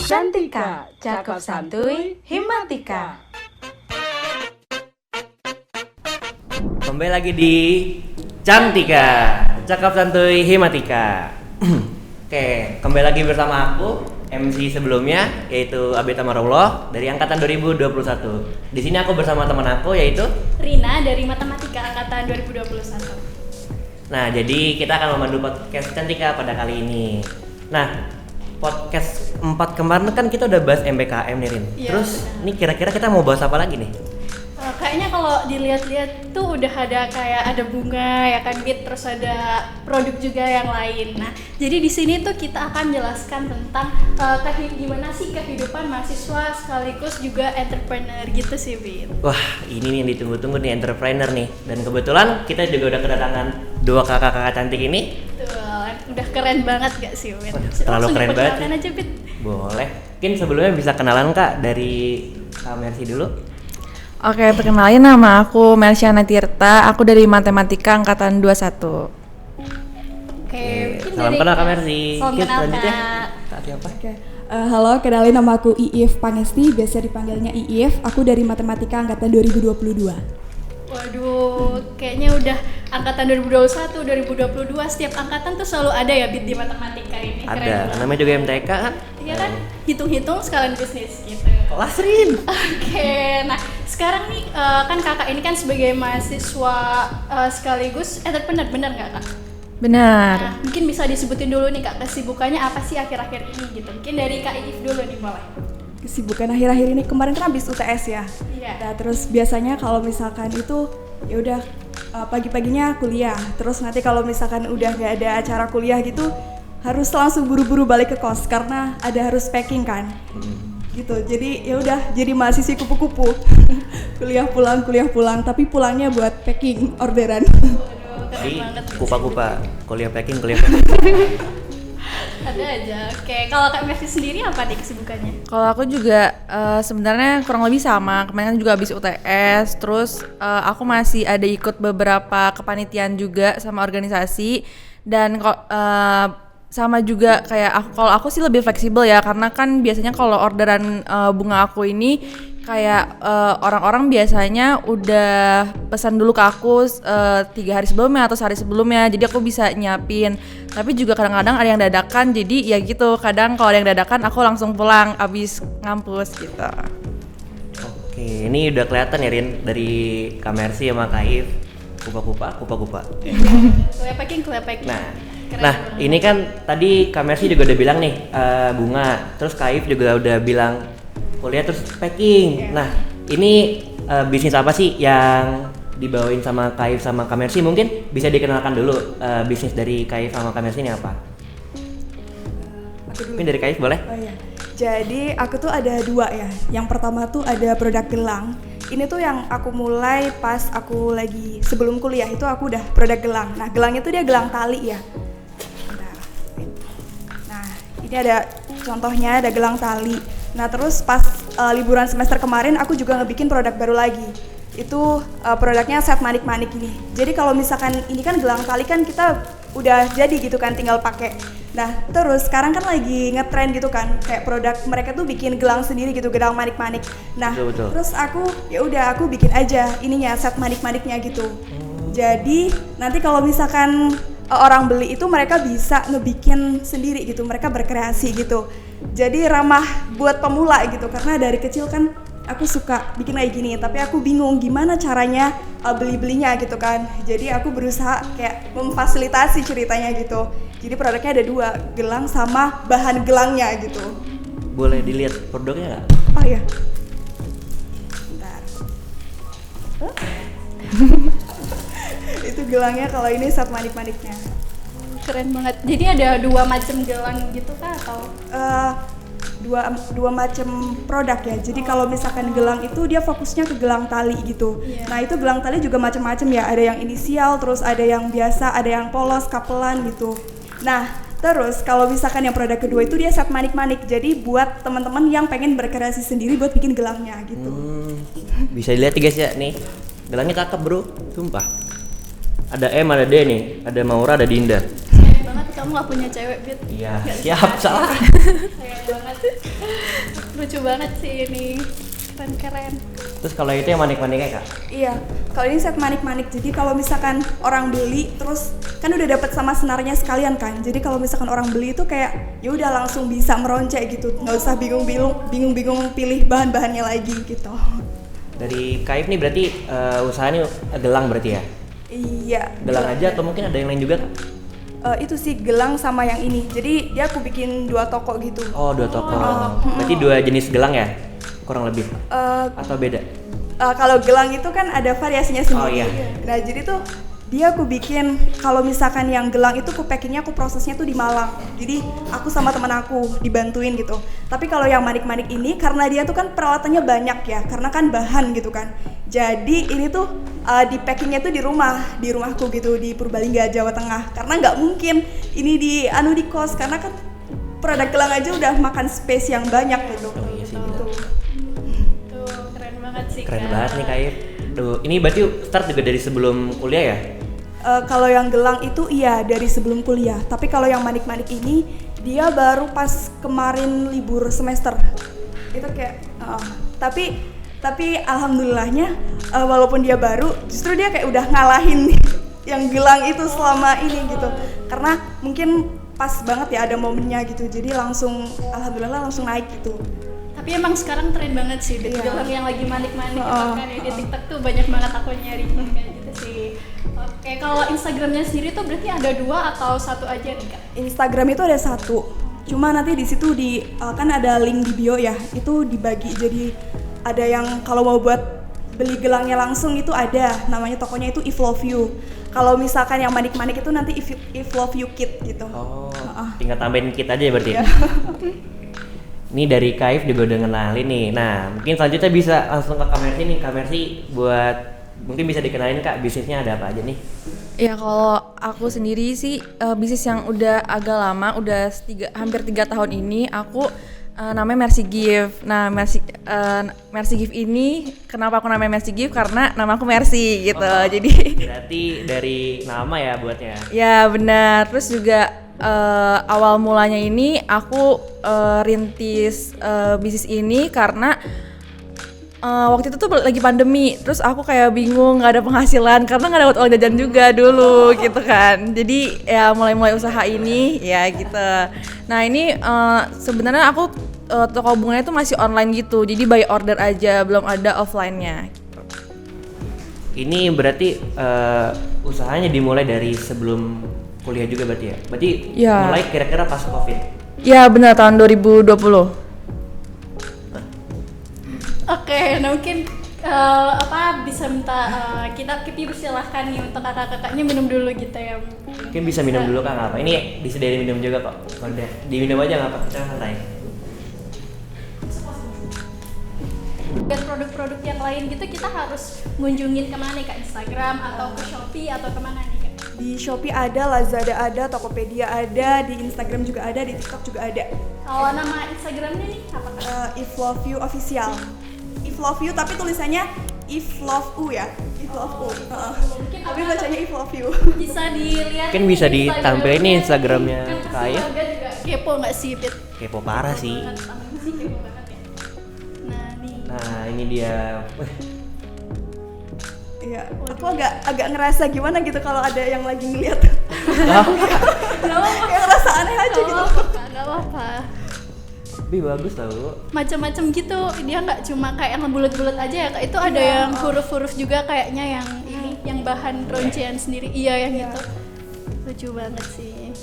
Cantika, cakep santuy, himatika. Kembali lagi di Cantika, cakep santuy, himatika. Oke, kembali lagi bersama aku, MC sebelumnya, yaitu Abid Amarullah dari angkatan 2021. Di sini aku bersama teman aku, yaitu Rina dari Matematika angkatan 2021. Nah, jadi kita akan memandu podcast Cantika pada kali ini. Nah, podcast 4 kemarin kan kita udah bahas MBKM nih, Rin. Iya, Terus, benar. ini kira-kira kita mau bahas apa lagi nih? Kayaknya kalau dilihat-lihat tuh udah ada kayak ada bunga ya kan, Bit, terus ada produk juga yang lain. Nah, jadi di sini tuh kita akan jelaskan tentang gimana sih kehidupan mahasiswa sekaligus juga entrepreneur gitu sih, Bit. Wah, ini nih yang ditunggu-tunggu nih, entrepreneur nih. Dan kebetulan kita juga udah kedatangan dua kakak-kakak cantik ini. Tuh, udah keren banget gak sih, Bit? Terlalu keren banget. Langsung aja, Bit. Boleh. Mungkin sebelumnya bisa kenalan Kak dari Kak Mercy dulu. Oke, perkenalin nama aku Melsyana Tirta, aku dari Matematika angkatan 21. Oke, mungkin Salam dari kenal Kak Mercy. Salam Oke, kenal, selanjutnya Kak. Kak siapa? Oke, halo, kenalin nama aku Iif Pangesti, biasa dipanggilnya Iif. Aku dari Matematika angkatan 2022. Waduh, kayaknya udah angkatan 2021, 2022, setiap angkatan tuh selalu ada ya, Bit, di matematika ini. Keren Ada, banget. namanya juga MTK kan? Iya kan, hitung-hitung sekalian bisnis gitu. Kelas Rin. Oke, nah sekarang nih kan kakak ini kan sebagai mahasiswa sekaligus entrepreneur, benar nggak kak? Benar. Nah, mungkin bisa disebutin dulu nih kak, kesibukannya apa sih akhir-akhir ini gitu. Mungkin dari Kak Iif dulu nih boleh. Kesibukan akhir-akhir ini, kemarin kan habis UTS ya. Iya. Nah, terus biasanya kalau misalkan itu ya udah pagi-paginya kuliah. Terus nanti kalau misalkan udah nggak ada acara kuliah gitu, harus langsung buru-buru balik ke kos karena ada harus packing kan. Gitu. Jadi ya udah jadi mahasiswi kupu-kupu. kuliah pulang, tapi pulangnya buat packing orderan. Waduh, keren Jadi banget. kupa-kupa, kuliah packing. Ada aja. Oke, kalau Kak Mercy sendiri apa nih kesibukannya? Kalau aku juga sebenarnya kurang lebih sama. Kemarin kan juga habis UTS, terus aku masih ada ikut beberapa kepanitiaan juga sama organisasi dan sama juga kayak kalau aku sih lebih fleksibel ya, karena kan biasanya kalau orderan bunga aku ini kayak orang-orang biasanya udah pesan dulu ke aku 3 hari sebelumnya atau sehari sebelumnya, jadi aku bisa nyiapin. Tapi juga kadang-kadang ada yang dadakan, jadi ya gitu, kadang kalau ada yang dadakan aku langsung pulang abis ngampus gitu. Oke, ini udah kelihatan ya Rin dari Kak Mercy sama Kak Iif. Kupa-kupa. Kuliah packing. Keren Nah, banget. ini kan tadi Kak Mercy juga udah bilang nih bunga, terus Kak Iif juga udah bilang kuliah terus packing. Nah, ini bisnis apa sih yang dibawain sama Kak Iif sama Kak Mercy? Mungkin bisa dikenalkan dulu bisnis dari Kak Iif sama Kak Mercy ini apa? Mungkin dari Kak Iif boleh? Oh iya. Jadi aku tuh ada 2 ya. Yang pertama tuh ada produk gelang. Ini tuh yang aku mulai pas aku lagi sebelum kuliah itu aku udah produk gelang. Nah, gelangnya tuh dia gelang tali ya. Bentar. Nah, ini ada contohnya, ada gelang tali. Nah, terus pas liburan semester kemarin aku juga ngebikin produk baru lagi. Itu produknya set manik-manik ini. Jadi kalau misalkan ini kan gelang tali kan kita udah jadi gitu kan, tinggal pakai. Nah, terus sekarang kan lagi ngetren gitu kan, kayak produk mereka tuh bikin gelang sendiri gitu, gelang manik-manik. Nah, Betul. terus aku bikin aja ininya set manik-maniknya gitu. Jadi nanti kalau misalkan orang beli itu mereka bisa ngebikin sendiri gitu, mereka berkreasi gitu. Jadi ramah buat pemula gitu, karena dari kecil kan aku suka bikin kayak gini, tapi aku bingung gimana caranya beli-belinya gitu kan. Jadi aku berusaha kayak memfasilitasi ceritanya gitu. Jadi produknya ada 2, gelang sama bahan gelangnya gitu. Boleh dilihat produknya nggak? Oh iya. Bentar. Itu gelangnya, kalau ini set manik-maniknya. Keren banget. Jadi ada 2 macam gelang gitu kah atau? Dua macam produk ya. Jadi kalau misalkan gelang itu dia fokusnya ke gelang tali gitu. Iya. Nah, itu gelang tali juga macam-macam ya. Ada yang inisial, terus ada yang biasa, ada yang polos, kapelan gitu. Nah, terus kalau misalkan yang produk kedua itu dia set manik-manik. Jadi buat teman-teman yang pengen berkreasi sendiri buat bikin gelangnya gitu. Bisa dilihat guys ya nih. Gelangnya cakep bro, sumpah. Ada M, ada D nih, ada Maura, ada Dinda. Keren banget Kak kamu nggak punya cewek, Bit. Iya, Nggak siap, bisa. salah. Sayang banget. Lucu banget sih ini. Keren-keren. Terus kalau itu yang manik-maniknya Kak? Iya, kalau ini set manik-manik. Jadi kalau misalkan orang beli, terus kan udah dapat sama senarnya sekalian kan. Jadi kalau misalkan orang beli itu kayak ya udah langsung bisa meroncek gitu, nggak usah bingung-bingung pilih bahan-bahannya lagi gitu. Dari Kaif nih berarti usahanya gelang berarti ya? Iya. Gelang aja atau mungkin ada yang lain juga Kak? Itu sih gelang sama yang ini. Jadi dia aku bikin 2 toko gitu. Oh, 2 toko. Berarti 2 jenis gelang ya? Kurang lebih? Atau beda? Kalau gelang itu kan ada variasinya sendiri. Oh, iya. Nah jadi tuh dia aku bikin, kalau misalkan yang gelang itu aku packingnya, aku prosesnya tuh di Malang. Jadi aku sama teman aku dibantuin gitu. Tapi kalau yang manik-manik ini karena dia tuh kan peralatannya banyak ya, karena kan bahan gitu kan. Jadi ini tuh di packingnya tuh di rumahku gitu di Purbalingga, Jawa Tengah. Karena nggak mungkin ini di kos, karena kan produk gelang aja udah makan space yang banyak gitu. Oh iya sih, Gitu. Tuh, keren banget sih, Keren Kak. banget nih Kaif. Duh, ini berarti start juga dari sebelum kuliah ya? Kalau yang gelang itu iya dari sebelum kuliah. Tapi kalau yang manik-manik ini dia baru pas kemarin libur semester. Itu kayak tapi alhamdulillahnya walaupun dia baru, justru dia kayak udah ngalahin yang gelang itu selama ini gitu. Karena mungkin pas banget ya ada momennya gitu. Jadi alhamdulillah langsung naik gitu. Tapi emang sekarang tren banget sih, Iya. gelang yang lagi manik-manik Oh, kan ya di TikTok tuh banyak banget aku nyari kayak gitu sih. Oke, kalau Instagramnya sendiri tuh berarti ada 2 atau 1 aja nih, Kak? Instagram itu ada 1. Cuma nanti di situ kan ada link di bio ya. Itu dibagi jadi ada yang kalau mau buat beli gelangnya langsung itu ada, namanya tokonya itu If Love You. Kalau misalkan yang manik-manik itu nanti If Love You Kit gitu. Oh, tinggal tambahin kit aja ya berarti? Iya. Ini dari Kaif juga udah kenalin nih. Nah, mungkin selanjutnya bisa langsung ke Kak Mercy nih. Kak Mercy buat mungkin bisa dikenalin Kak, bisnisnya ada apa aja nih? Ya kalau aku sendiri sih bisnis yang udah agak lama, udah hampir 3 tahun ini aku namanya Mercy Gift. Nah Mercy Gift ini kenapa aku namanya Mercy Gift? Karena nama aku Mercy gitu. Jadi Berarti dari nama ya buatnya? ya benar. Terus juga awal mulanya ini aku rintis bisnis ini karena waktu itu tuh lagi pandemi, terus aku kayak bingung nggak ada penghasilan karena nggak dapat uang jajan juga dulu gitu kan. Jadi ya mulai usaha ini ya gitu. Nah ini sebenarnya aku toko bunganya itu masih online gitu, jadi by order aja, belum ada offline-nya. Ini berarti usahanya dimulai dari sebelum kuliah juga berarti ya? Berarti Ya. mulai kira-kira pas COVID? Ya benar, tahun 2020. Oke, nah mungkin bisa minta kita silahkan nih untuk kakak-kakaknya minum dulu gitu ya. Mungkin bisa minum dulu Kak, nggak apa? Ini disediain minum juga kok. Udah, diminum aja nggak apa, kita santai. Dan produk-produk yang lain gitu kita harus ngunjungin kemana nih, Kak? Instagram atau ke Shopee atau kemana nih, Kak? Di Shopee ada, Lazada ada, Tokopedia ada, di Instagram juga ada, di TikTok juga ada. Kalau nama Instagramnya nih apa, Kak? If Love You Official. If Love You tapi tulisannya If Love U ya. If Love U. Mungkin Tapi bacanya If Love You. bisa dilihat. Mungkin bisa ditampilin nih Instagramnya Kan Kak Aya. keluarga juga kepo nggak sih, Pit? Kepo parah sih. Banget, sih kepo banget ya. Nah nih. Nah ini dia. Wih, Iya, aku agak ngerasa gimana gitu kalau ada yang lagi ngeliat. lah, Nggak apa-apa. Kayak ngerasa aneh aja Nggak gitu. apa-apa, Kak, nggak apa-apa. tapi bagus tau. Macam-macam gitu, dia nggak cuma kayak yang bulat-bulat aja ya, Kak. Itu ada yang huruf-huruf juga kayaknya yang ini, yang bahan roncian sendiri. Iya yang Iya. itu. Lucu banget sih.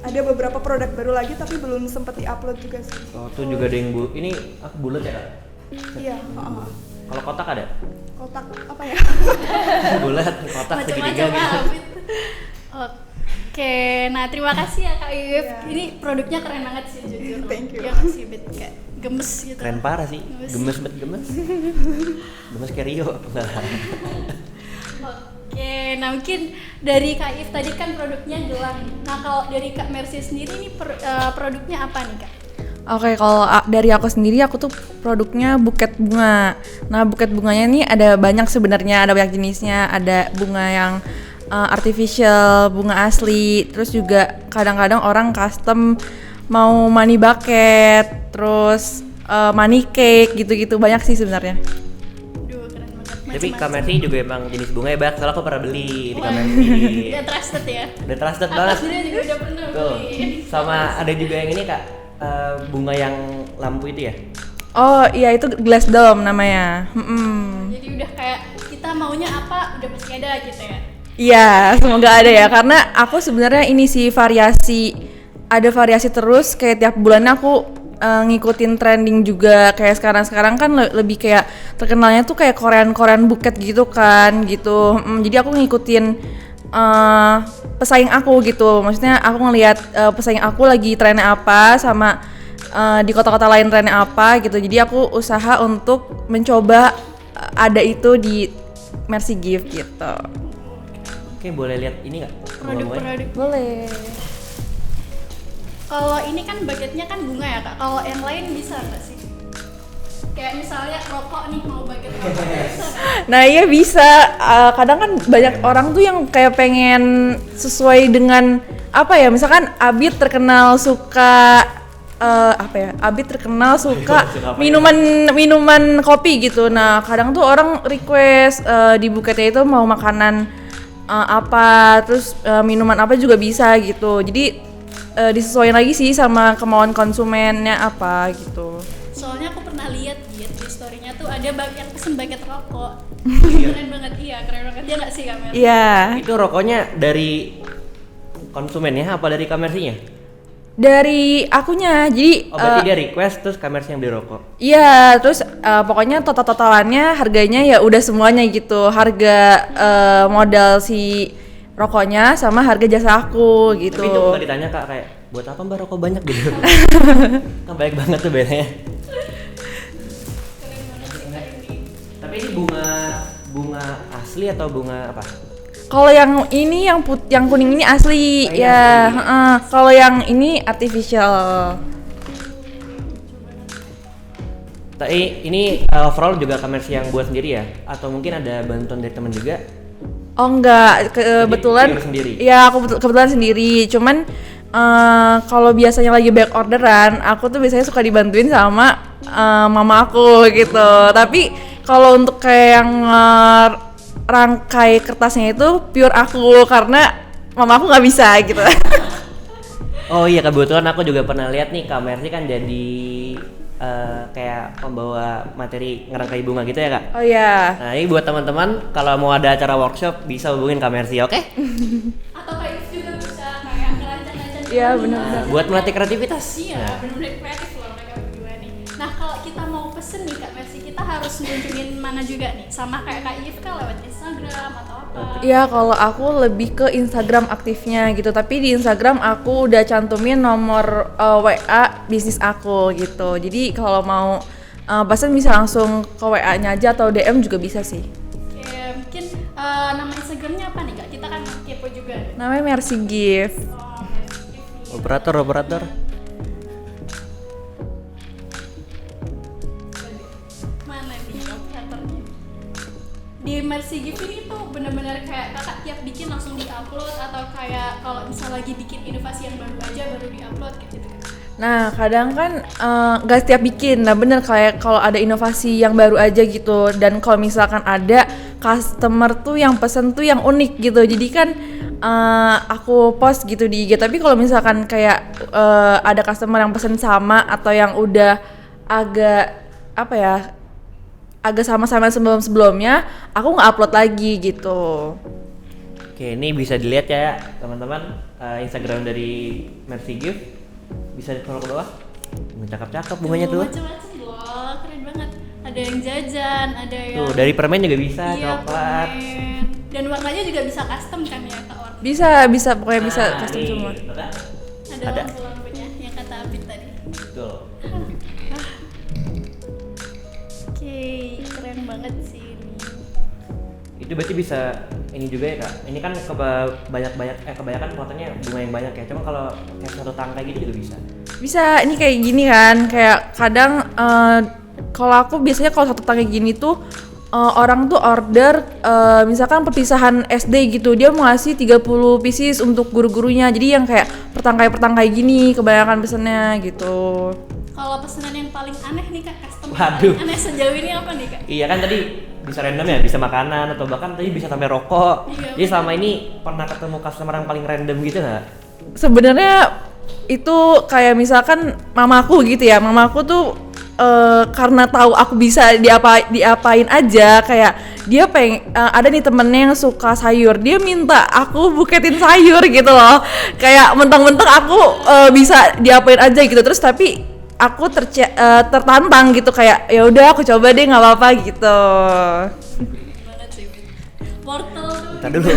Ada beberapa produk baru lagi tapi belum sempat diupload juga sih. Oh tuh juga ada yang ini bulat ya Kak? Iya, Kalau kotak ada? kotak apa ya? Bulat, kotak segitiga Macam-macam gitu. lah, Fit. Oke, nah terima kasih ya Kak Iyuf. Iya. Ini produknya keren banget sih jujur. Thank you. Ya nggak sih, Bit, kayak gemes gitu. Keren parah sih, Gemes. gemes banget gemes. Gemes kayak Rio. Oke, nah mungkin dari Kak Iyuf tadi kan produknya gelang. Nah kalau dari Kak Mercy sendiri nih produknya apa nih, Kak? Oke, kalau dari aku sendiri aku tuh produknya buket bunga. Nah, buket bunganya nih ada banyak sebenarnya, ada banyak jenisnya. Ada bunga yang artificial, bunga asli, terus juga kadang-kadang orang custom mau money bucket, terus money cake gitu-gitu, banyak sih sebenarnya. Duh, keren banget. Tapi Kak Mercy juga emang jenis bunga ya banyak, soalnya aku pernah beli di Kak Wah, Mercy. udah trusted ya. Udah trusted Aku banget. sendiri juga udah pernah Tuh. beli. Sama ada juga yang ini Kak, bunga yang lampu itu ya. Oh iya, itu glass dome namanya. Jadi udah kayak kita maunya apa udah pasti ada gitu ya. Iya, semoga ada ya, karena aku sebenarnya ini sih ada variasi terus, kayak tiap bulannya aku ngikutin trending juga, kayak sekarang kan lebih kayak terkenalnya tuh kayak Korean buket gitu kan, gitu. Jadi aku ngikutin pesaing aku gitu, maksudnya aku ngelihat pesaing aku lagi trennya apa, sama di kota-kota lain trennya apa gitu, jadi aku usaha untuk mencoba ada itu di Mercy Gift gitu. Oke, boleh lihat ini nggak? Bunga-bunganya? Produk-produk. Boleh. Kalau ini kan bucketnya kan bunga ya Kak. Kalau yang lain bisa nggak sih? Kayak misalnya rokok nih mau bucket rokok bisa nggak? Nah iya bisa, kadang kan banyak orang tuh yang kayak pengen sesuai dengan apa ya, misalkan Abid terkenal suka Abid terkenal suka minuman kopi gitu. Nah kadang tuh orang request di buketnya itu mau makanan apa, terus minuman apa juga bisa gitu. Jadi disesuaikan lagi sih sama kemauan konsumennya apa gitu. Soalnya aku pernah lihat di story-nya tuh ada yang pesen bucket rokok. Keren banget, iya keren banget. Dia nggak sih Kak Mer? Iya. Itu rokoknya dari konsumennya apa dari Kak Mercy-nya? Dari akunya, jadi Berarti dia request terus Kak Mercy yang beli rokok. iya, terus pokoknya totalannya harganya ya udah semuanya gitu, harga modal si rokoknya sama harga jasa aku gitu. Tapi itu bukan ditanya Kak, kayak buat apa Mbak rokok banyak gitu? Kan baik banget tuh biasanya. Tapi ini bunga asli atau bunga apa? Kalau yang ini yang kuning ini asli Oh, ini ya, asli. kalau yang ini artificial. Tapi ini overall juga Kak Mercy yang buat sendiri ya? Atau mungkin ada bantuan dari teman juga? Oh enggak, kebetulan pure sendiri? ya aku kebetulan sendiri. Cuman kalau biasanya lagi back orderan, aku tuh biasanya suka dibantuin sama mama aku gitu. Tapi kalau untuk kayak yang rangkai kertasnya itu pure aku, karena mama aku nggak bisa gitu. Oh iya, kebetulan aku juga pernah lihat nih Kak Mercy kan jadi kayak pembawa materi ngerangkai bunga gitu ya Kak? Oh ya. Nah ini buat teman-teman kalau mau ada acara workshop bisa hubungin Kak Mercy, oke? Atau kayak juga bisa kayak ngerancang-rancang. Iya, bunga. benar-benar. Buat melatih kreativitas. Iya, Nah, benar-benar kreatif loh mereka berdua nih. Nah kalau kita mau pesen nih Kak Mercy, kita harus ngunjungin mana juga nih? Sama kayak Kak Yifka lewat Instagram atau apa? Iya, kalau aku lebih ke Instagram aktifnya gitu. Tapi di Instagram aku udah cantumin nomor WA bisnis aku gitu. Jadi kalau mau pesan bisa langsung ke WA-nya aja atau DM juga bisa sih. Oke, mungkin nama Instagramnya apa nih Kak? Kita kan kepo juga. Namanya Mercy Gift. Oh, Mercy Gift nih. operator. Mana nih operatornya? Di Mercy Gift ini tuh bener-bener kayak kakak tiap bikin langsung di-upload, atau kayak kalau misal lagi bikin inovasi yang baru aja baru di-upload kayak gitu kan? Nah, kadang kan nggak setiap bikin. Nah, bener kayak kalau ada inovasi yang baru aja gitu. Dan kalau misalkan ada customer tuh yang pesen tuh yang unik gitu. Jadi kan aku post gitu di IG. Tapi kalau misalkan kayak ada customer yang pesen sama atau yang udah agak apa ya, agak sama-sama sebelumnya, aku nggak upload lagi gitu. Oke, ini bisa dilihat ya teman-teman, Instagram dari Mercy Gift. Bisa di-scroll ke bawah. Cakep-cakep bunganya tuh. Macem-macem loh, keren banget. Ada yang jajan, ada yang Tuh, dari permen juga bisa, iya, coklat. permen. Dan warnanya juga bisa custom kan ya Kak Warna? Bisa pokoknya bisa Nah, custom nih, semua. ada. Ada Ada. lampu-lampunya yang kata Abid tadi. Betul. Oke, keren banget sih ini. Itu berarti bisa ini juga ya Kak. Ini kan kebanyakan fotonya bunga yang banyak ya. Cuma kalau kayak satu tangkai gitu juga bisa. Bisa, ini kayak gini kan, kayak kadang kalau aku biasanya kalau satu tangkai gini tuh orang tuh order misalkan perpisahan SD gitu, dia mau ngasih 30 pieces untuk guru-gurunya, jadi yang kayak pertangkai gini kebanyakan pesennya gitu. Kalau pesanan yang paling aneh nih Kak, customer Waduh. paling aneh sejauh ini apa nih Kak? Iya kan tadi bisa random ya, bisa makanan atau bahkan tadi bisa sampai rokok. Iya, Jadi selama ini pernah ketemu customer yang paling random gitu nggak? Sebenarnya itu kayak misalkan mamaku gitu ya, mamaku tuh karena tahu aku bisa diapain aja, kayak dia ada nih temennya yang suka sayur, dia minta aku buketin sayur gitu loh, kayak mentang-mentang aku bisa diapain aja gitu, terus tapi aku tertantang gitu, kayak ya udah aku coba deh nggak apa-apa gitu. Banget sih. Wortel tuh. Ntar dulu,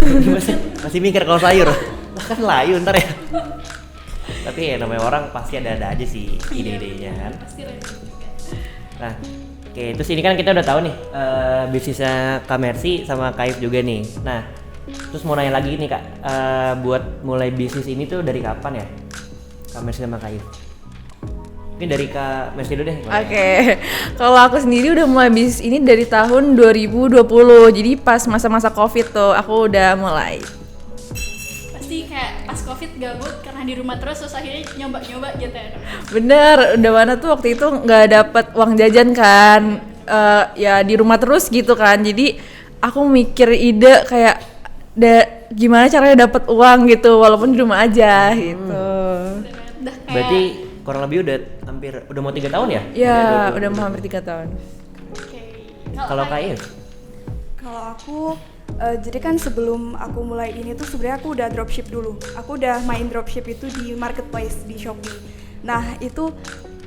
masih mikir kalau sayur. Lah kan layu ntar ya. Tapi ya namanya orang pasti ada aja sih ide-idenya kan. Pasti random juga. Nah, oke, terus ini kan kita udah tahu nih bisnisnya Kak Mercy sama Kak If juga nih. Nah, terus mau nanya lagi nih Kak, buat mulai bisnis ini tuh dari kapan ya? Kak Mercy sama Kak If? Mungkin dari Kak Mercy dulu deh. Oke. Kalau aku sendiri udah mulai bisnis ini dari tahun 2020, jadi pas masa-masa Covid tuh aku udah mulai. Pasti kayak pas Covid gabut karena di rumah terus akhirnya nyoba-nyoba gitu ya. Bener, udah mana tuh waktu itu nggak dapet uang jajan kan, ya di rumah terus gitu kan, jadi aku mikir ide kayak gimana caranya dapet uang gitu walaupun di rumah aja gitu. Udah kayak Berarti kurang lebih udah mau 3 tahun ya? Ya udah mau hampir 3 tahun. oke. Kalau Kak If? Kalau aku jadi kan sebelum aku mulai ini tuh sebenarnya aku udah dropship dulu. Aku udah main dropship itu di marketplace di Shopee. Nah itu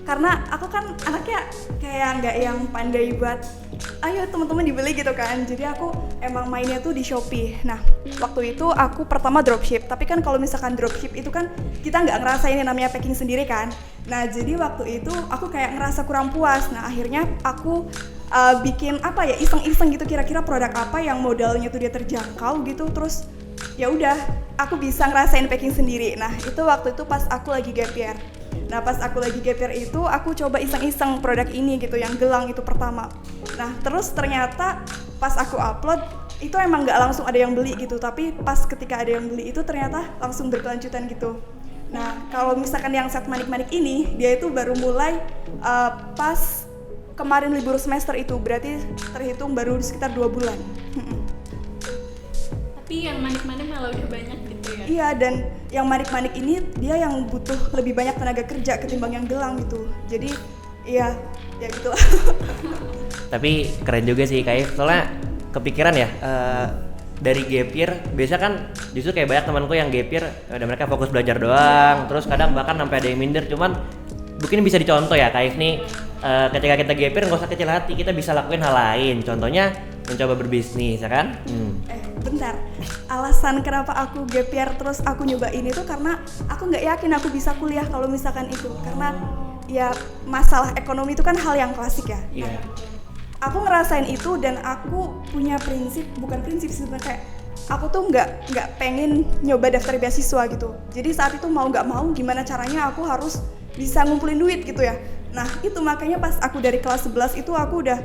karena aku kan anaknya kayak nggak yang pandai buat ayo teman-teman dibeli gitu kan. Jadi aku emang mainnya tuh di Shopee. Nah waktu itu aku pertama dropship. Tapi kan kalau misalkan dropship itu kan kita nggak ngerasain yang namanya packing sendiri kan. Nah jadi waktu itu aku kayak ngerasa kurang puas. Nah akhirnya aku bikin apa ya, iseng-iseng gitu, kira-kira produk apa yang modalnya tuh dia terjangkau gitu, terus ya udah aku bisa ngerasain packing sendiri. Nah itu waktu itu pas aku lagi gap year. Nah pas aku lagi gap year itu aku coba iseng-iseng produk ini gitu, yang gelang itu pertama. Nah terus ternyata pas aku upload itu emang nggak langsung ada yang beli gitu, tapi pas ketika ada yang beli itu ternyata langsung berkelanjutan gitu. Nah kalau misalkan yang set manik-manik ini, dia itu baru mulai pas kemarin libur semester, itu berarti terhitung baru sekitar 2 bulan. tapi yang manik-manik malah udah banyak gitu ya. Iya, dan yang manik-manik ini dia yang butuh lebih banyak tenaga kerja ketimbang yang gelang gitu. Jadi iya, ya gitu. Tapi keren juga sih Kak If, soalnya kepikiran ya dari gap year, biasa kan justru kayak banyak temanku yang gap year udah mereka fokus belajar doang, terus kadang bahkan sampai ada yang minder. Cuman mungkin bisa dicontoh ya Kak If nih, ketika kita gap year nggak usah kecil hati, kita bisa lakuin hal lain, contohnya mencoba berbisnis ya kan. Bentar, alasan kenapa aku gap year terus aku nyoba ini tuh karena aku nggak yakin aku bisa kuliah kalau misalkan itu, karena ya masalah ekonomi itu kan hal yang klasik ya. Iya. Aku ngerasain itu dan aku punya prinsip, bukan prinsip sebenarnya, kayak aku tuh nggak pengen nyoba daftar beasiswa gitu. Jadi saat itu mau nggak mau gimana caranya aku harus bisa ngumpulin duit gitu ya. Nah itu makanya pas aku dari kelas 11 itu aku udah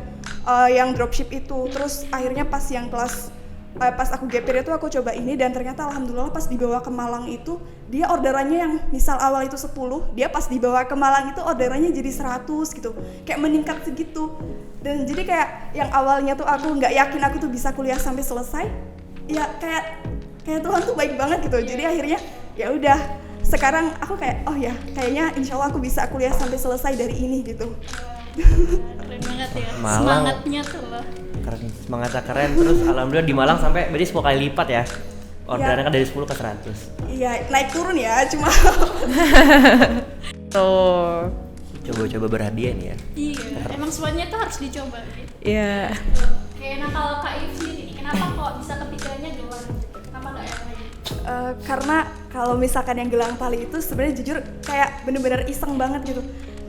yang dropship itu, terus akhirnya pas yang kelas pas aku gap year itu aku coba ini, dan ternyata alhamdulillah pas dibawa ke Malang itu dia orderannya yang misal awal itu 10, dia pas dibawa ke Malang itu orderannya jadi 100 gitu, kayak meningkat segitu. Dan jadi kayak yang awalnya tuh aku nggak yakin aku tuh bisa kuliah sampai selesai, ya kayak Tuhan tuh baik banget gitu. Jadi akhirnya ya udah, sekarang aku kayak oh ya kayaknya insya Allah aku bisa kuliah sampai selesai dari ini gitu. Keren banget ya, Malang. semangatnya tuh loh. Keren, semangatnya keren. Terus alhamdulillah di Malang sampai berarti 10 kali lipat ya, orderannya kan dari 10 ke 100. Iya naik turun ya cuma. Tuh. Coba-coba berhadiah nih ya. Iya, emang semuanya tuh harus dicoba gitu. Iya. Oke, nah kalau Kak If sendiri, kenapa kok bisa kepikirannya gelang gitu? Kenapa nggak yang lain? Karena kalau misalkan yang gelang tali itu sebenarnya jujur kayak bener-bener iseng banget gitu,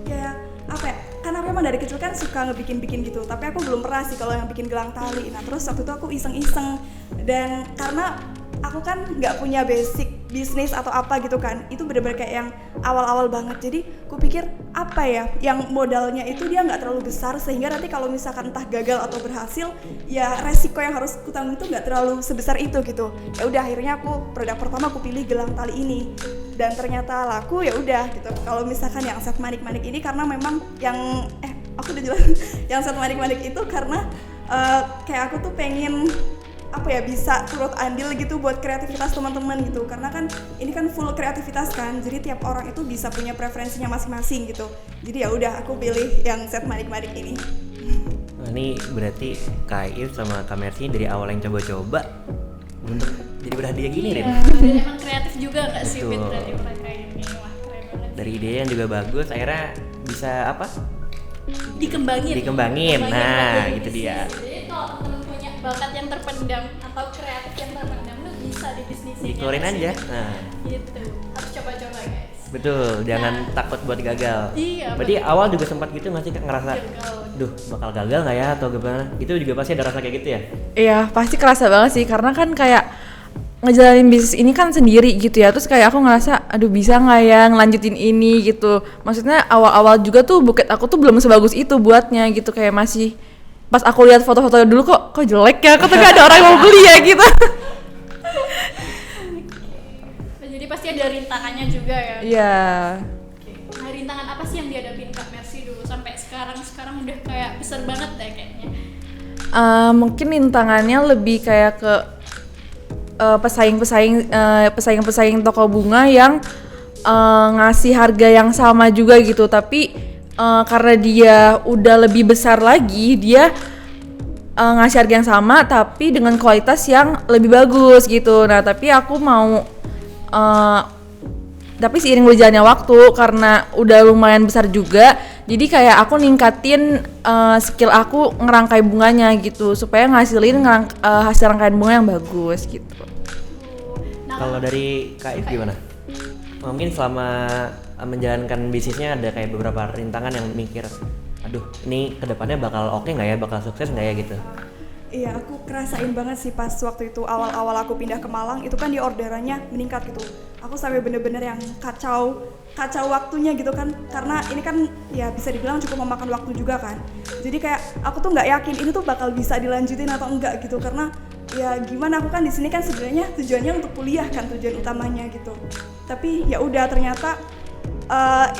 kayak apa ya, karena memang dari kecil kan suka ngebikin-bikin gitu, tapi aku belum pernah sih kalau yang bikin gelang tali. Nah terus waktu itu aku iseng-iseng, dan karena aku kan nggak punya basic bisnis atau apa gitu kan, itu bener-bener kayak yang awal-awal banget. Jadi aku pikir apa ya yang modalnya itu dia nggak terlalu besar sehingga nanti kalau misalkan entah gagal atau berhasil ya resiko yang harus kutanggung itu nggak terlalu sebesar itu gitu. Ya udah akhirnya produk pertama aku pilih gelang tali ini dan ternyata laku. Ya udah gitu. Kalau misalkan yang set manik-manik ini karena memang yang aku udah jelas yang set manik-manik itu karena kayak aku tuh pengen bisa turut andil gitu buat kreativitas teman-teman gitu, karena kan ini kan full kreativitas kan, jadi tiap orang itu bisa punya preferensinya masing-masing gitu. Jadi ya udah aku pilih yang set manik-manik ini. Nah, ini berarti Kak If sama Kak Mercy dari awal yang coba-coba untuk jadi berhadiah gini deh. Dan emang kreatif juga nggak sih Betul. Fit dari mereka ini? Wah keren banget. Dari ide yang juga bagus, akhirnya bisa apa? Dikembangin. Nah, Jadi itu bisnis. dia. Jadi kalau temen punya bakat yang terpendam atau kreatif yang terpendam tuh bisa di bisnisnya. Dikeluarin aja. Nah, Gitu. Harus coba-coba guys. betul. Jangan takut buat gagal. Iya, Berarti awal juga sempat gitu nggak sih Kak, ngerasa, Gagal. duh bakal gagal nggak ya atau gimana? Itu juga pasti ada rasa kayak gitu ya? Iya, pasti kerasa banget sih karena kan kayak ngejalanin bisnis ini kan sendiri gitu ya. Terus kayak aku ngerasa aduh bisa nggak ya ngelanjutin ini gitu. Maksudnya awal-awal juga tuh buket aku tuh belum sebagus itu buatnya gitu, kayak masih pas aku lihat foto-foto dulu kok jelek ya, kok gak ada orang yang mau beli ya gitu. Jadi pasti ada rintangannya juga ya. Iya. Oke. Nah, rintangan apa sih yang dihadapin Kak Mercy dulu sampai sekarang udah kayak besar banget deh kayaknya. Mungkin rintangannya lebih kayak ke pesaing-pesaing toko bunga yang ngasih harga yang sama juga gitu, tapi karena dia udah lebih besar lagi, dia ngasih harga yang sama tapi dengan kualitas yang lebih bagus gitu. Nah tapi aku mau tapi seiring berjalannya waktu karena udah lumayan besar juga, jadi kayak aku ningkatin skill aku ngerangkai bunganya gitu supaya ngasilin hasil rangkaian bunga yang bagus gitu. Nah, Kalau dari Kak If gimana? Mungkin selama menjalankan bisnisnya ada kayak beberapa rintangan yang mikir, aduh ini kedepannya bakal oke nggak ya, bakal sukses nggak ya gitu? Iya, aku kerasain banget sih pas waktu itu awal-awal aku pindah ke Malang, itu kan dia orderannya meningkat gitu. Aku sampai bener-bener yang kacau waktunya gitu kan, karena ini kan ya bisa dibilang cukup memakan waktu juga kan. Jadi kayak aku tuh nggak yakin ini tuh bakal bisa dilanjutin atau enggak gitu, karena ya gimana, aku kan di sini kan sebenarnya tujuannya untuk kuliah kan, tujuan utamanya gitu. Tapi ya udah ternyata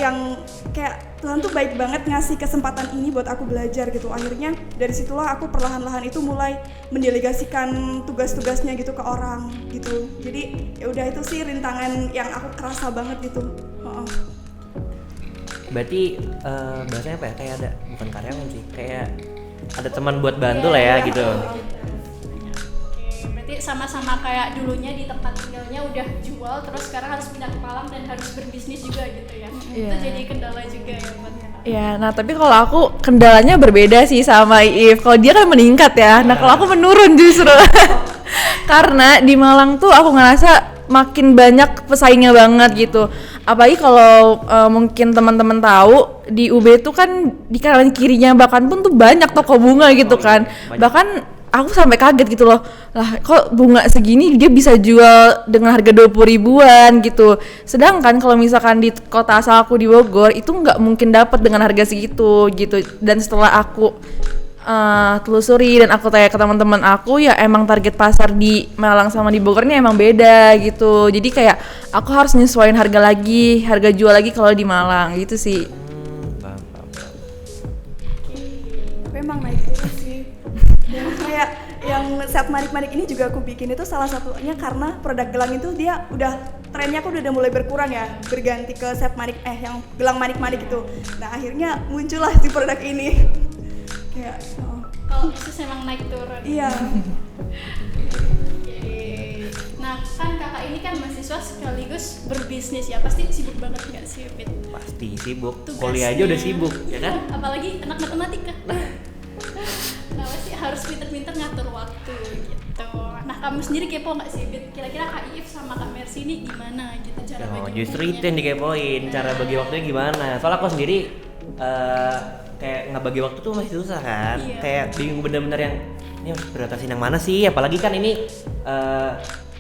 yang kayak Tuhan tuh baik banget ngasih kesempatan ini buat aku belajar gitu. Akhirnya dari situlah aku perlahan-lahan itu mulai mendelegasikan tugas-tugasnya gitu ke orang gitu. Jadi ya udah itu sih rintangan yang aku kerasa banget gitu. Berarti bahasanya apa ya, kayak ada, bukan karyawan sih, kayak ada teman buat bantu lah ya gitu. berarti sama-sama kayak dulunya di tempat tinggalnya udah jual, terus sekarang harus pindah ke Malang dan harus berbisnis juga gitu ya. Iya. Itu jadi kendala juga ya buat Kak. Ya, nah tapi kalau aku kendalanya berbeda sih sama Iif. Kalau dia kan meningkat ya, nah kalau aku menurun justru. Karena di Malang tuh aku ngerasa makin banyak pesaingnya banget gitu. Apalagi kalau mungkin teman-teman tahu di UB tuh kan di kanan kirinya bahkan pun tuh banyak toko bunga gitu kan. Bahkan aku sampai kaget gitu loh, lah kok bunga segini dia bisa jual dengan harga 20 ribuan gitu. Sedangkan kalau misalkan di kota asal aku di Bogor itu nggak mungkin dapat dengan harga segitu gitu. Dan setelah aku telusuri dan aku tanya ke teman-teman aku, ya emang target pasar di Malang sama di Bogor ini emang beda gitu. Jadi kayak aku harus nyesuaiin harga jual lagi kalau di Malang gitu sih. Paham. Tapi emang naik terus sih. Dan kayak yang set manik-manik ini juga aku bikin itu salah satunya karena produk gelang itu dia udah trennya aku udah mulai berkurang ya, berganti ke set manik yang gelang manik-manik itu. Nah akhirnya muncullah si produk ini. Kayak Kalau bisnis emang naik turun. iya. Oke. Nah kan kakak ini kan mahasiswa sekaligus berbisnis ya, pasti sibuk banget nggak sih Fit? Pasti sibuk, Tugasnya. kuliah aja udah sibuk ya kan? Apalagi anak matematika. Nah pasti harus pinter-pinter ngatur waktu gitu. Nah kamu sendiri kepo nggak sih Fit? Kira-kira Kak Iif sama Kak Mercy ini gimana gitu cara bagi Justru waktunya? itu yang dikepoin, cara bagi waktunya gimana. Soalnya aku sendiri kayak ngebagi waktu tuh masih susah kan. Iya. Kayak bingung bener-bener yang ini harus prioritasin yang mana sih. Apalagi kan ini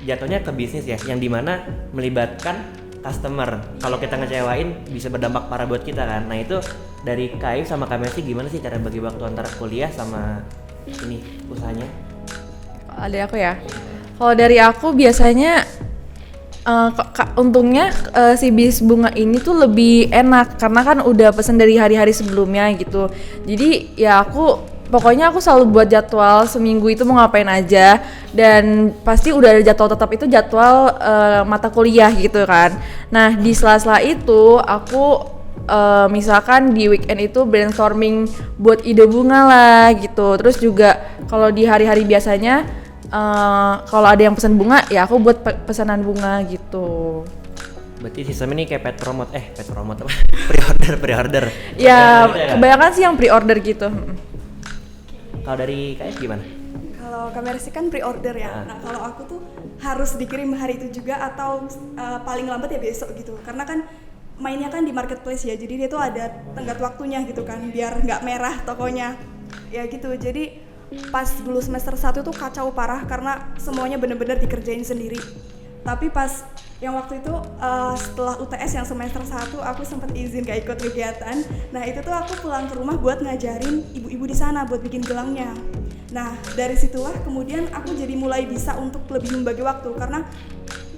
jatuhnya ke bisnis ya, yang dimana melibatkan customer. Kalau kita ngecewain bisa berdampak parah buat kita kan. Nah itu dari Kaif sama Kak Mercy gimana sih cara bagi waktu antara kuliah sama ini usahanya? Dari aku ya. Kalau dari aku biasanya untungnya si bis bunga ini tuh lebih enak karena kan udah pesen dari hari-hari sebelumnya gitu. Jadi ya pokoknya aku selalu buat jadwal seminggu itu mau ngapain aja, dan pasti udah ada jadwal tetap, itu jadwal mata kuliah gitu kan. Nah di sela-sela itu aku misalkan di weekend itu brainstorming buat ide bunga lah gitu. Terus juga kalau di hari-hari biasanya kalau ada yang pesan bunga ya aku buat pesanan bunga gitu. Berarti sistem ini kayak pet promote apa? pre-order. Ya kebanyakan sih yang pre-order gitu. Kalau dari KF gimana? Kalau Kak Mercy kan pre-order ya. Nah kalau aku tuh harus dikirim hari itu juga atau paling lambat ya besok gitu. Karena kan mainnya kan di marketplace ya, jadi dia tuh ada tenggat waktunya gitu kan, biar nggak merah tokonya. Ya gitu. Jadi pas dulu semester 1 tuh kacau parah karena semuanya bener-bener dikerjain sendiri. Tapi pas yang waktu itu setelah UTS yang semester 1 aku sempat izin gak ikut kegiatan. Nah itu tuh aku pulang ke rumah buat ngajarin ibu-ibu di sana buat bikin gelangnya. Nah dari situlah kemudian aku jadi mulai bisa untuk lebih membagi waktu, karena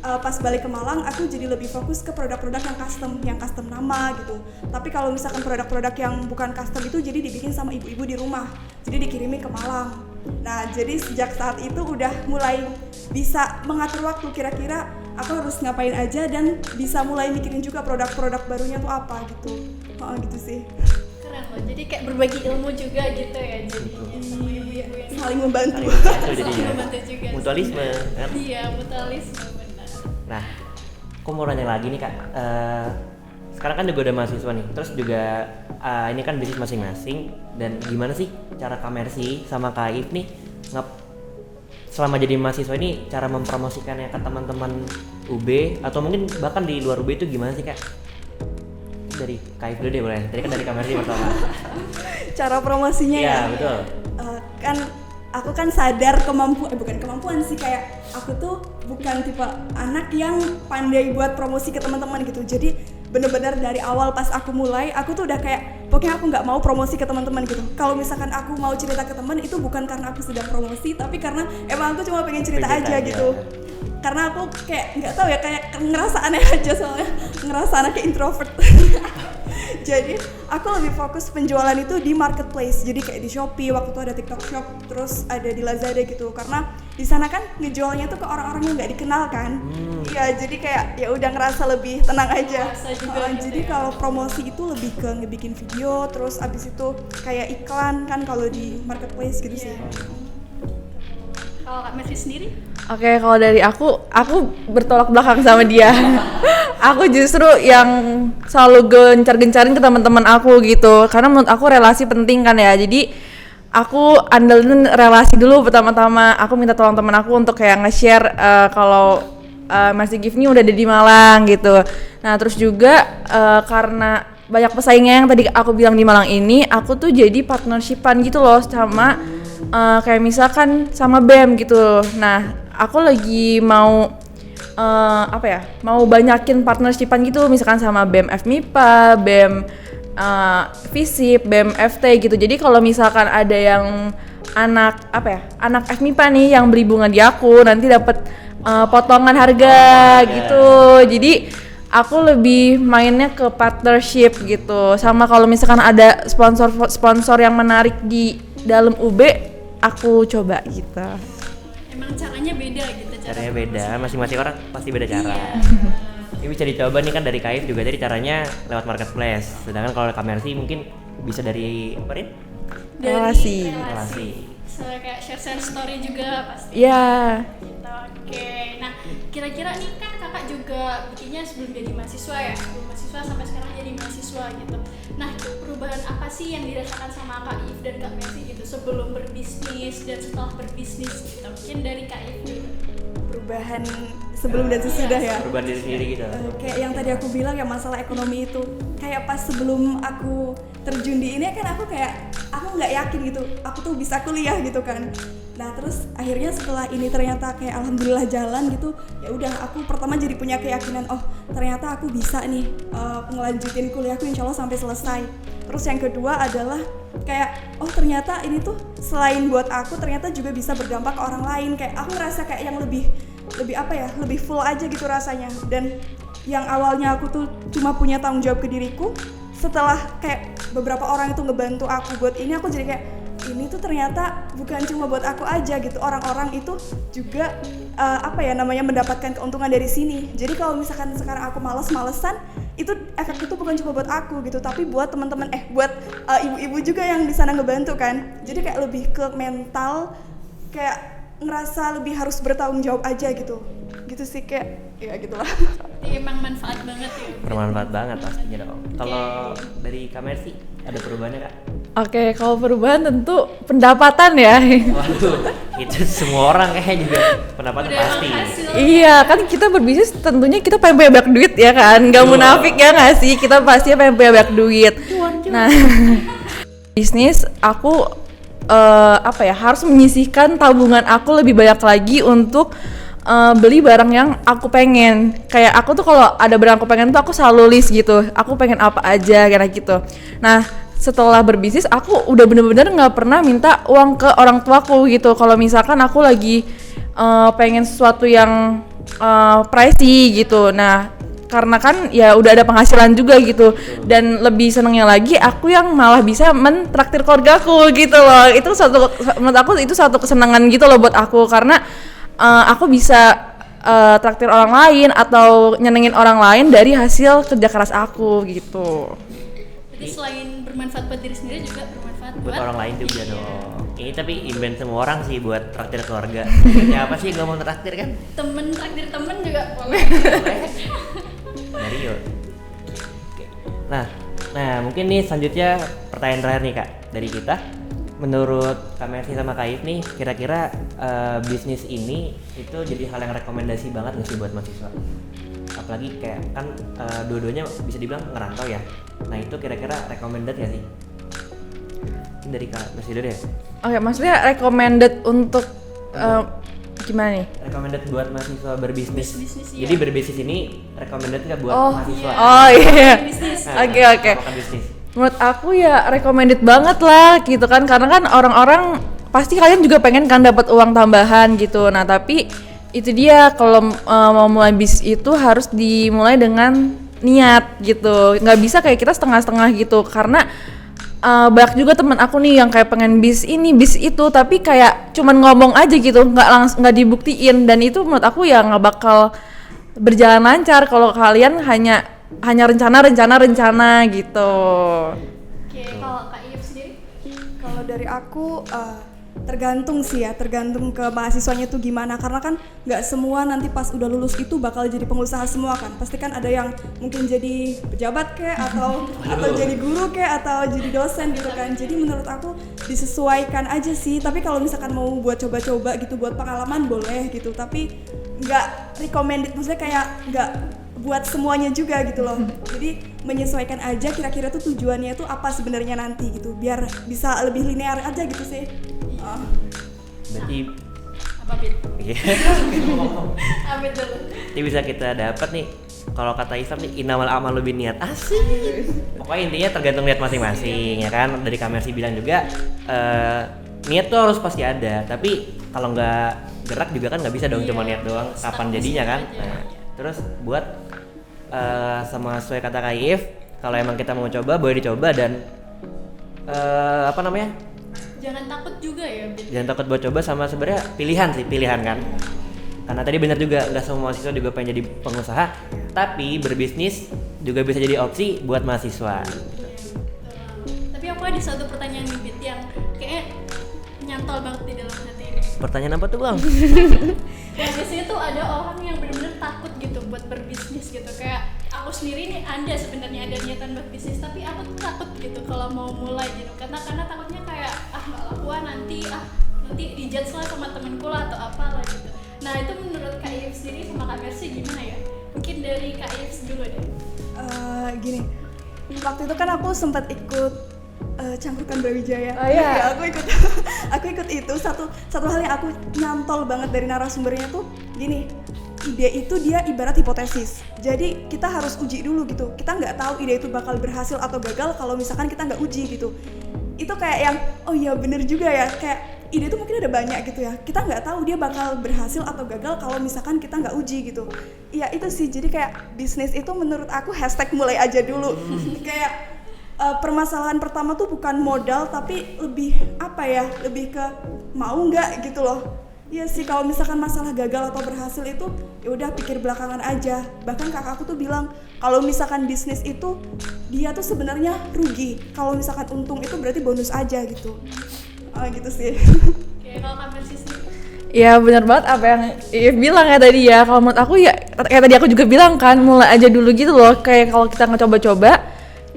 pas balik ke Malang aku jadi lebih fokus ke produk-produk yang custom nama gitu. Tapi kalau misalkan produk-produk yang bukan custom itu jadi dibikin sama ibu-ibu di rumah, jadi dikirimin ke Malang. Nah jadi sejak saat itu udah mulai bisa mengatur waktu, kira-kira aku harus ngapain aja, dan bisa mulai mikirin juga produk-produk barunya tuh apa gitu. Gitu sih. Keren loh, jadi kayak berbagi ilmu juga gitu ya jadinya sama ibu-ibu yang Saling membantu. Jadinya. membantu juga. Mutualisme kan? Iya, mutualisme benar. Nah, aku mau nanya lagi nih Kak. Sekarang kan juga udah mahasiswa nih, terus juga ini kan bisnis masing-masing, dan gimana sih cara Kak Mercy sama Kak If nih selama jadi mahasiswa ini cara mempromosikannya ke teman-teman UB atau mungkin bahkan di luar UB itu gimana sih Kak? Dari Kak If dulu deh boleh, tadi kan dari Kak Mercy pertama. Cara promosinya Iya ya? betul. Kan aku kan sadar bukan kemampuan sih, kayak aku tuh bukan tipe anak yang pandai buat promosi ke teman-teman gitu. Jadi bener-bener dari awal pas aku mulai, aku tuh udah kayak pokoknya aku nggak mau promosi ke teman-teman gitu. Kalau misalkan aku mau cerita ke teman itu bukan karena aku sedang promosi, tapi karena emang aku cuma pengen cerita aja gitu. Karena aku kayak nggak tahu ya, kayak ngerasa aneh aja, soalnya ngerasa anak kayak introvert. Jadi aku lebih fokus penjualan itu di marketplace, jadi kayak di Shopee, waktu itu ada TikTok Shop, terus ada di Lazada gitu, karena di sana kan ngejualnya tuh ke orang-orang yang nggak dikenal kan. Iya, jadi kayak ya udah ngerasa lebih tenang aja. Juga gitu Jadi ya. kalau promosi itu lebih ke ngebikin video, terus abis itu kayak iklan kan kalau di marketplace gitu sih. Kalau Kak Mercy sendiri? Oke, kalau dari aku bertolak belakang sama dia. Aku justru yang selalu gencar-gencarin ke teman-teman aku gitu, karena menurut aku relasi penting kan ya. Jadi aku andelin relasi dulu pertama-tama. Aku minta tolong teman aku untuk kayak nge-share kalau Mercy Gift ini udah ada di Malang gitu. Nah terus juga karena banyak pesaingnya yang tadi aku bilang di Malang ini, aku tuh jadi partnershipan gitu loh sama kayak misalkan sama BEM gitu. Nah aku lagi mau mau banyakin partnershipan gitu, misalkan sama BEM FMIPA, BEM FISIP, BEM FT gitu. Jadi kalau misalkan ada yang anak FMIPA nih yang beli bunga di aku, nanti dapat potongan harga gitu. Jadi aku lebih mainnya ke partnership gitu. Sama kalau misalkan ada sponsor yang menarik di dalam UB, aku coba gitu. Emang caranya beda gitu. Caranya beda, masing-masing orang pasti beda cara. Ini bisa dicoba nih kan dari Kaif juga, jadi caranya lewat marketplace. Sedangkan kalau Kak Mercy mungkin bisa dari apa nih? Relasi. Kayak share story juga pasti. Iya. Gitu, oke. Nah, kira-kira nih kan kakak juga bikinnya sebelum jadi mahasiswa ya, sebelum mahasiswa sampai sekarang jadi mahasiswa gitu. Nah, perubahan apa sih yang dirasakan sama Kak If dan Kak Mercy gitu sebelum berbisnis dan setelah berbisnis gitu? Mungkin dari Kak If dulu. Perubahan sebelum dan sesudah ya. Perubahan diri sendiri gitu. Kayak yang tadi aku bilang ya, masalah ekonomi itu, kayak pas sebelum aku terjun di ini kan aku nggak yakin gitu aku tuh bisa kuliah gitu kan. Nah terus akhirnya setelah ini ternyata kayak alhamdulillah jalan gitu, ya udah aku pertama jadi punya keyakinan, oh ternyata aku bisa nih ngelanjutin kuliahku insya Allah sampai selesai. Terus yang kedua adalah kayak oh ternyata ini tuh selain buat aku ternyata juga bisa berdampak ke orang lain, kayak aku ngerasa kayak yang lebih apa ya, lebih full aja gitu rasanya. Dan yang awalnya aku tuh cuma punya tanggung jawab ke diriku, setelah kayak beberapa orang itu ngebantu aku buat ini, aku jadi kayak ini tuh ternyata bukan cuma buat aku aja gitu, orang-orang itu juga mendapatkan keuntungan dari sini. Jadi kalau misalkan sekarang aku males-malesan, itu efek itu bukan cuma buat aku gitu, tapi buat teman-teman buat ibu-ibu juga yang di sana ngebantu kan. Jadi kayak lebih ke mental, kayak ngerasa lebih harus bertanggung jawab aja gitu sih, kayak ya gitulah. Emang manfaat banget ya. Bermanfaat banget pastinya dong. Kalau dari Kak Mercy ada perubahannya Kak? Oke, kalau perubahan tentu pendapatan ya. Waduh, itu semua orang kayaknya juga pendapatan Udah pasti. emang hasil. Iya, kan kita berbisnis tentunya kita pengen punya banyak duit ya kan, nggak munafik ya nggak sih, kita pasti pengen punya banyak duit. Nah, bisnis aku harus menyisihkan tabungan aku lebih banyak lagi untuk beli barang yang aku pengen. Kayak aku tuh kalau ada barang aku pengen tuh aku selalu list gitu, aku pengen apa aja kayak gitu. Nah setelah berbisnis aku udah bener-bener nggak pernah minta uang ke orang tuaku gitu. Kalau misalkan aku lagi pengen sesuatu yang pricey gitu, nah karena kan ya udah ada penghasilan juga gitu, dan lebih senengnya lagi aku yang malah bisa mentraktir keluargaku gitu loh. Itu menurut aku itu satu kesenangan gitu loh buat aku, karena aku bisa traktir orang lain atau nyenengin orang lain dari hasil kerja keras aku gitu. Jadi selain bermanfaat buat diri sendiri juga bermanfaat Buat orang lain juga Iya. dong. Ini tapi invent semua orang sih buat traktir keluarga. Ya apa sih gak mau traktir kan? Temen traktir temen juga boleh. Mario. Oke. Nah mungkin nih selanjutnya pertanyaan terakhir nih Kak dari kita. Menurut Kak Mercy sama Kak If nih, kira-kira bisnis ini itu jadi hal yang rekomendasi banget nggak sih buat mahasiswa? Apalagi kayak kan dua-duanya bisa dibilang ngerantau ya. Nah itu kira-kira recommended nggak sih? Ini dari Kak Mercy dulu ya. Oke, maksudnya recommended untuk gimana nih? Recommended buat mahasiswa berbisnis. Bisnis, iya. Jadi berbisnis ini recommended nggak buat mahasiswa? Oh iya. Bisnis. Nah, Oke. apakah bisnis? Menurut aku ya recommended banget lah gitu kan, karena kan orang-orang pasti kalian juga pengen kan dapat uang tambahan gitu. Nah tapi itu dia, kalau mau mulai bisnis itu harus dimulai dengan niat gitu, nggak bisa kayak kita setengah-setengah gitu. Karena banyak juga teman aku nih yang kayak pengen bis ini bis itu, tapi kayak cuman ngomong aja gitu, nggak dibuktiin, dan itu menurut aku ya nggak bakal berjalan lancar kalau kalian hanya rencana gitu. Oke, kalau Kak If sendiri? Kalau dari aku tergantung sih ya, tergantung ke mahasiswanya tuh gimana, karena kan nggak semua nanti pas udah lulus itu bakal jadi pengusaha semua kan. Pasti kan ada yang mungkin jadi pejabat atau jadi guru atau jadi dosen gitu kan. Jadi menurut aku disesuaikan aja sih, tapi kalau misalkan mau buat coba-coba gitu buat pengalaman boleh gitu, tapi nggak recommended, maksudnya kayak nggak buat semuanya juga gitu loh. Jadi menyesuaikan aja kira-kira tuh tujuannya tuh apa sebenarnya nanti gitu, biar bisa lebih linear aja gitu sih. Berarti Apa Bit? iya. Apa dulu? Ini bisa kita dapat nih, kalau kata Islam nih inamal amal lebih niat. Asik. Pokoknya intinya tergantung niat masing-masing ya kan. Dari Kak Mercy bilang juga niat tuh harus pasti ada, tapi kalau nggak gerak juga kan nggak bisa dong, cuma niat doang, kapan jadinya kan. Nah, terus buat sama sesuai kata Kak If, kalau emang kita mau coba boleh dicoba, dan Jangan takut juga ya, Bit. jangan takut buat coba, sama sebenarnya pilihan kan. Karena tadi benar juga, nggak semua mahasiswa juga pengen jadi pengusaha, tapi berbisnis juga bisa jadi opsi buat mahasiswa. Tapi aku ada satu pertanyaan nih, Bit, yang kayaknya nyantol banget di dalam hati ini. Pertanyaan apa tuh Bang? Ya biasanya tuh ada orang yang benar-benar takut gitu buat berbisnis gitu. Kayak aku sendiri nih, ada sebenarnya ada niatan buat bisnis, tapi aku tuh takut gitu kalau mau mulai gitu. Karena takutnya kayak nggak lakuan nanti dijudge lah sama temenku lah atau apalah gitu. Nah itu menurut Kak If sendiri sama Kak Mercy gimana ya? Mungkin dari Kak If dulu deh. Gini, waktu itu kan aku sempat ikut Cangkrukan Brawijaya. Oh, iya. Ya, aku ikut aku ikut itu. Satu hal yang aku nyantol banget dari narasumbernya tuh gini, ide itu dia ibarat hipotesis. Jadi kita harus uji dulu gitu. Kita nggak tahu ide itu bakal berhasil atau gagal kalau misalkan kita nggak uji gitu. Itu kayak yang oh iya bener juga ya, kayak ide itu mungkin ada banyak gitu ya, kita nggak tahu dia bakal berhasil atau gagal kalau misalkan kita nggak uji gitu. Iya itu sih, jadi kayak bisnis itu menurut aku #mulai aja dulu. Kayak permasalahan pertama tuh bukan modal tapi lebih apa ya, lebih ke mau nggak gitu loh. Iya sih, kalau misalkan masalah gagal atau berhasil itu ya udah pikir belakangan aja. Bahkan kakakku tuh bilang kalau misalkan bisnis itu dia tuh sebenarnya rugi, kalau misalkan untung itu berarti bonus aja gitu. Gitu sih. Oke, kalau Kak Mercy sendiri? Ya benar banget apa yang Iif bilang ya tadi ya. Kalau menurut aku ya kayak tadi aku juga bilang kan, mulai aja dulu gitu loh. Kayak kalau kita ngecoba-coba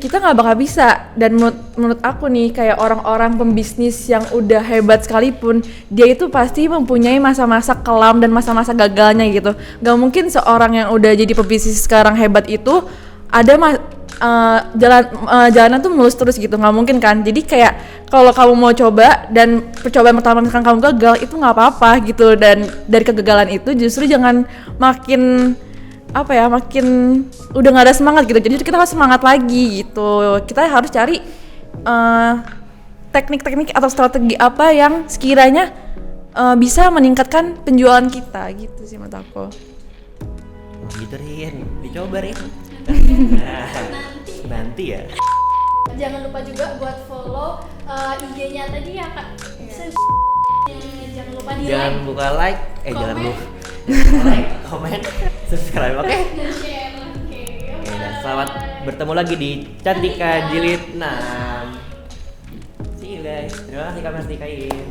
kita nggak bakal bisa. Dan menurut aku nih, kayak orang-orang pembisnis yang udah hebat sekalipun, dia itu pasti mempunyai masa-masa kelam dan masa-masa gagalnya gitu. Gak mungkin seorang yang udah jadi pembisnis sekarang hebat itu ada jalanan tuh mulus terus gitu, nggak mungkin kan. Jadi kayak kalau kamu mau coba dan percobaan pertama misalkan kamu gagal, itu nggak apa-apa gitu. Dan dari kegagalan itu justru jangan makin makin udah nggak ada semangat gitu. Jadi kita harus semangat lagi gitu. Kita harus cari teknik-teknik atau strategi apa yang sekiranya bisa meningkatkan penjualan kita gitu sih menurut aku. Gitu Rin, dicoba Rin. Nanti ya. Jangan lupa juga buat follow IG-nya tadi ya Kak. Jangan lupa di Jangan like, lupa like, komen. jangan lupa like, komen, subscribe, oke? dan share. Oke, Oke, dan selamat bertemu lagi di Cantika Jilid 6. See you guys. Terima kasih Kak Mercy Kain.